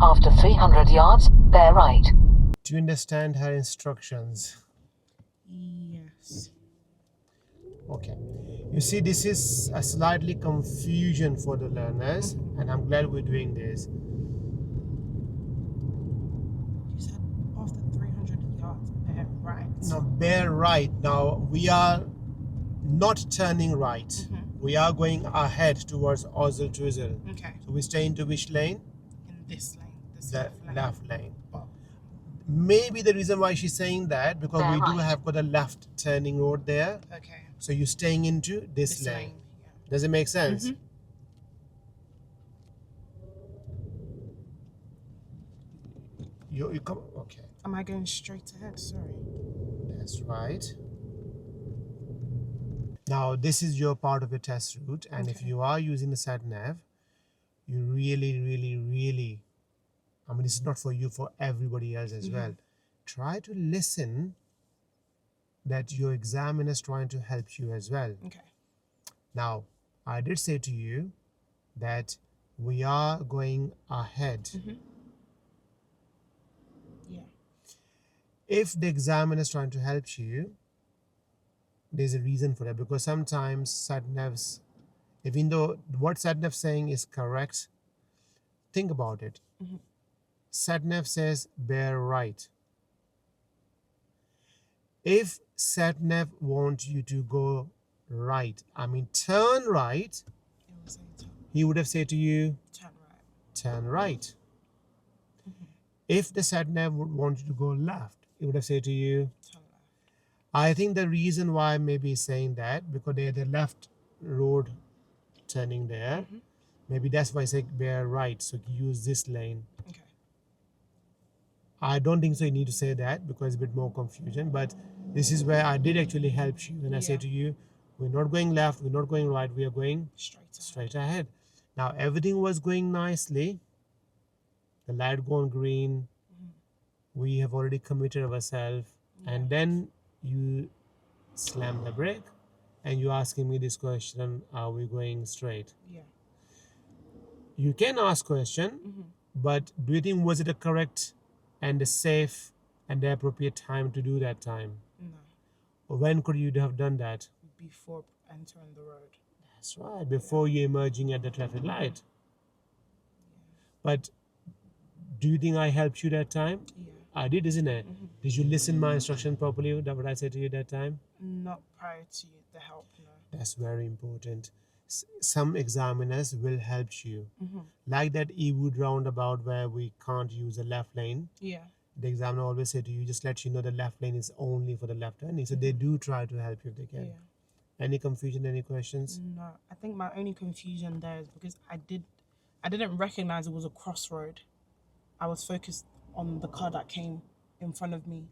After 300 yards, bear right. Do you understand her instructions? Yes. Okay. You see, this is a slightly confusion for the learners, and I'm glad we're doing this. You said after 300 yards, bear right. Now, bear right. Now, we are not turning right. We are going ahead towards Ozil Twizzle. Okay. So we stay into which lane? In this lane, this The left lane. left lane. But Maybe the reason why she's saying that, because we do have got a left turning road there. okay. So you're staying into this lane. Does it make sense? You come. Okay. Am I going straight ahead? Sorry. That's right. Now, this is your part of your test route, and if you are using the sat-nav, you really, I mean, this is not for you, for everybody else as well. Try to listen that your examiner is trying to help you as well. Okay. Now, I did say to you that we are going ahead. Yeah. If the examiner is trying to help you, there's a reason for that, because sometimes sat-navs, even though what sat-nav saying is correct, think about it. Sat-nav says bear right. If sat-nav wants you to go right, I mean turn right, It will say he would have said to you turn right. turn right. If the sat-nav would want you to go left, he would have said to you Turn left. I think the reason why maybe he's saying that, because they're the left road turning there. Maybe that's why I say bear right, so use this lane. Okay. I don't think so you need to say that, because it's a bit more confusion, but this is where I did actually help you when I say to you, we're not going left, we're not going right, we are going straight ahead. Now everything was going nicely. The light gone green. We have already committed ourselves, and then you slam the brake and you're asking me this question, are we going straight? Yeah. You can ask question, but do you think was it a correct and a safe and the appropriate time to do that time? No. Or when could you have done that? Before entering the road. That's right, before you're emerging at the traffic light. But do you think I helped you that time? Yeah. I did, isn't it? Did you listen my instruction properly? That what I said to you that time? Not prior to the help, no. That's very important. Some examiners will help you. Like that E-Wood roundabout where we can't use the left lane. Yeah. The examiner always say to you, just let you know the left lane is only for the left turning. So they do try to help you if they can. Yeah. Any confusion, any questions? No. I think my only confusion there is because I didn't recognize it was a crossroad. I was focused on the car that came in front of me.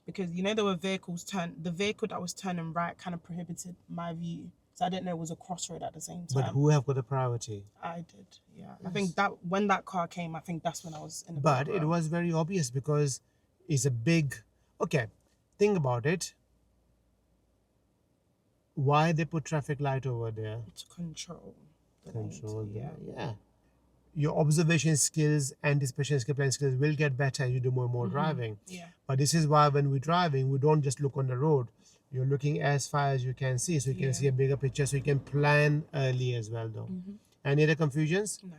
Because there were the vehicle that was turning right kind of prohibited my view. So I didn't know it was a crossroad at the same time. But who have got the priority? I did, yeah. Yes. I think that when that car came, I think that's when I was in the But it was very obvious because it's a big... Okay, think about it. Why they put traffic light over there? To control. Yeah. Your observation skills, anticipation skills, planning skills will get better as you do more and more driving. Yeah. But this is why when we're driving, we don't just look on the road. You're looking as far as you can see, so you can see a bigger picture, so you can plan early as well, though. Any other confusions? No.